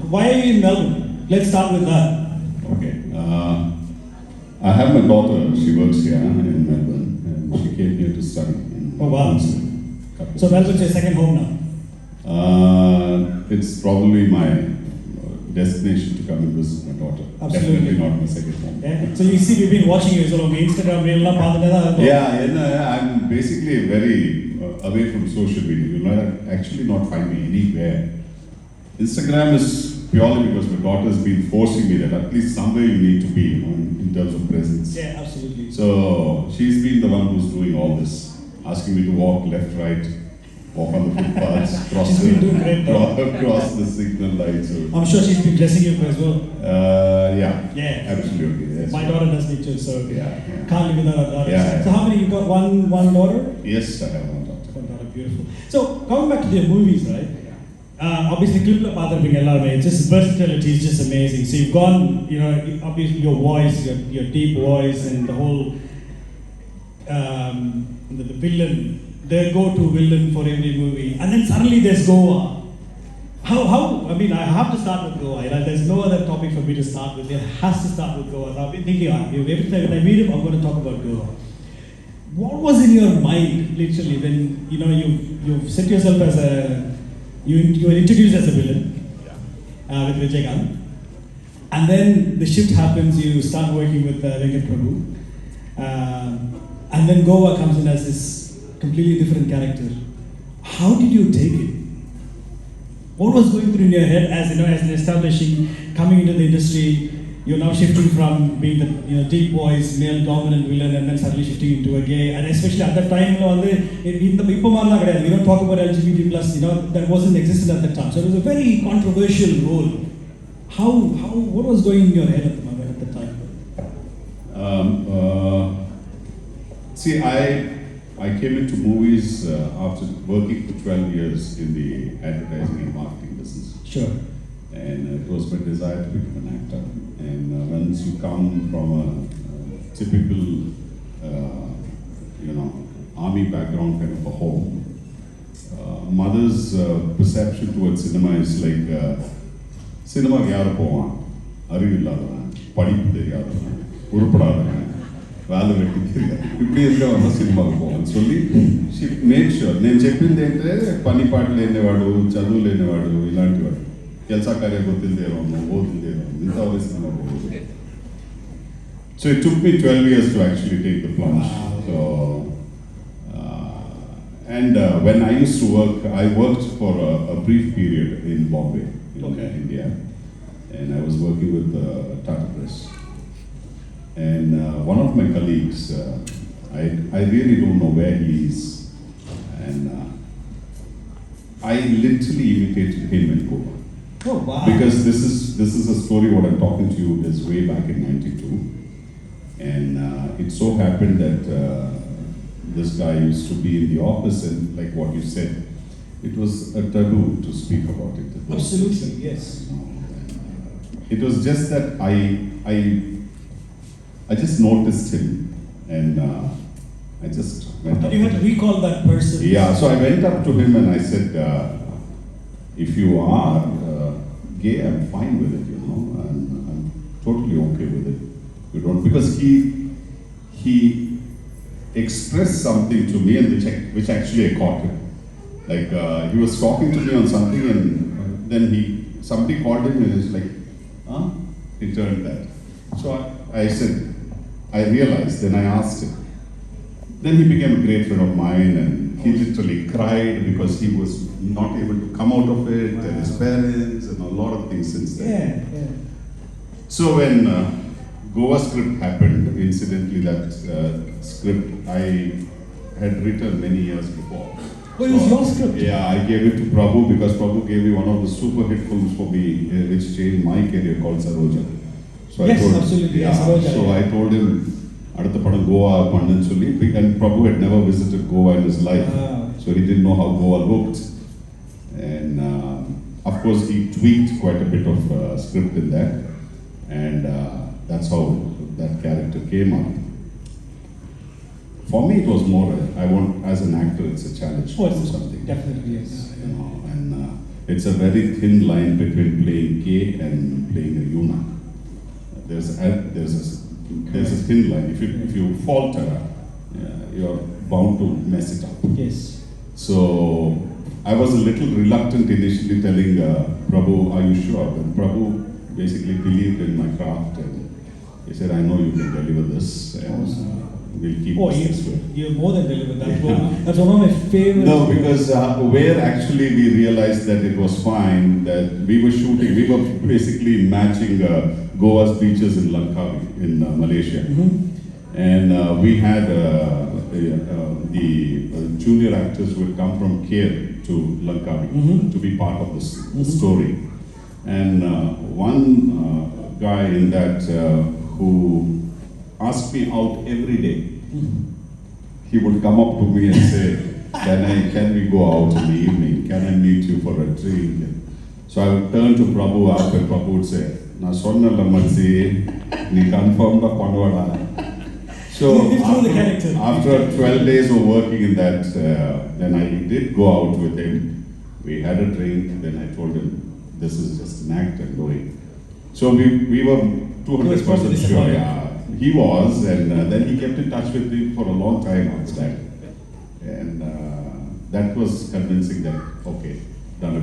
why are you in Melbourne? Let's start with that. Okay. I have my daughter, she works here in Melbourne, and she came here to study. Oh wow. So Melbourne's your second home now? It's probably my destination to come and visit my daughter. Absolutely. Definitely not my second home. Yeah. So you see, we've been watching you on Instagram, Yeah, I'm basically very away from social media. You'll actually not find me anywhere. Instagram is purely because my daughter's been forcing me that at least somewhere you need to be, in terms of presence. Yeah, absolutely. So she's been the one who's doing all this, asking me to walk left, right, walk on the footpaths, cross the signal lights. I'm sure she's been blessing you as well. Yeah, absolutely. Yes. My daughter does it too, so yeah. Can't live without a daughter. Yeah. So how many, you got one daughter? Yes, I have one daughter. One daughter, beautiful. So coming back to the movies, right? Obviously, it's just versatility is just amazing. So you've gone, obviously your voice, your deep voice, and the whole the villain, the go-to villain for every movie, and then suddenly there's Goa. How? I mean, I have to start with Goa. There's no other topic for me to start with. It has to start with Goa. So I've been thinking, every time when I meet him, I'm going to talk about Goa. What was in your mind, literally, when you set yourself as you were introduced as a villain with Vijay, and then the shift happens. You start working with Venkat Prabhu, and then Goa comes in as this completely different character. How did you take it? What was going through in your head as an establishing, coming into the industry? You're now shifting from being the deep voice, male dominant villain, and then suddenly shifting into a gay. And especially at that time, we don't talk about LGBT plus. That wasn't existent at that time. So it was a very controversial role. What was going in your head at the time? See, I came into movies after working for 12 years in the advertising and marketing business. Sure. And it was my desire to become an actor. And once you come from a typical, army background kind of a home, mother's perception towards cinema is like, cinema yaru povan, arivu illadhavan, padippu theriyadhavan, urupadavan, valu vetti theriyadhu. Ipdi irukka vanda cinema ku povan solli she made sure nenu cheppindi ente pani paatu lenevadu, chaduvu lenevadu, ilanti vadu. ಕೆಲಸ ಕಾರ್ಯ ಗೊತ್ತಿಲ್ಲದೆ ಓದಿಲ್ಲದೆ ಇಂಥವರೇ cinema ಹೋಗೋದು. So it took me 12 years to actually take the plunge. So, when I used to work, I worked for a brief period in Bombay, in India, and I was working with Tata Press. And one of my colleagues, I really don't know where he is, and I literally imitated him in Goa. Oh, wow. Because this is a story. What I'm talking to you is way back in '92, and it so happened that this guy used to be in the office, and like what you said, it was a taboo to speak about it. Absolutely, yes. It was just that I just noticed him, and I just went up. And you had to recall that person. Yeah, so I went up to him and I said, if you are gay, I'm fine with it, I'm totally okay with it. You don't, because he expressed something to me, and which actually I caught him. Like he was talking to me on something, and then somebody called him, and he's like, huh? He turned that. So I said, I realized. Then I asked him. Then he became a great friend of mine, and he literally cried because he was not able to come out of it, and his parents, and a lot of things since then. Yeah. So when Goa script happened, incidentally, that script I had written many years before. Oh, it was your script? Yeah, I gave it to Prabhu because Prabhu gave me one of the super hit films for me, which changed my career, called Saroja. So Absolutely. Yeah, Saroja, so I told him, Adutha padam Goa pandan solli, and Prabhu had never visited Goa in his life, so he didn't know how Goa looked. And of course, he tweaked quite a bit of script in that, and that's how that character came up. For me, it was more, as an actor, it's a challenge. Oh, it's something. Definitely, yes. And it's a very thin line between playing gay and playing a eunuch. There's a thin line. If you falter, you're bound to mess it up. Yes. So I was a little reluctant initially telling Prabhu, are you sure? But Prabhu basically believed in my craft and he said, I know you can deliver this and we'll keep this this way. You're more than delivered. That's one of my favorite. No, because where actually we realized that it was fine, that we were shooting, we were basically matching Goa's beaches in Langkawi in Malaysia. Mm-hmm. And we had the junior actors would come from Care to Langkawi Mm-hmm. to be part of this story. And one guy in that who asked me out every day. He would come up to me and say, can we go out in the evening? Can I meet you for a drink? So I would turn to Prabhu up and Prabhu would say, Na sonna lamadzi, ni confirm da panvada. So after 12 days of working in that, then I did go out with him. We had a drink, then I told him, this is just an act and going. So we were 200% sure, yeah. He was, and then he kept in touch with me for a long time outside. And that was convincing that, okay, done a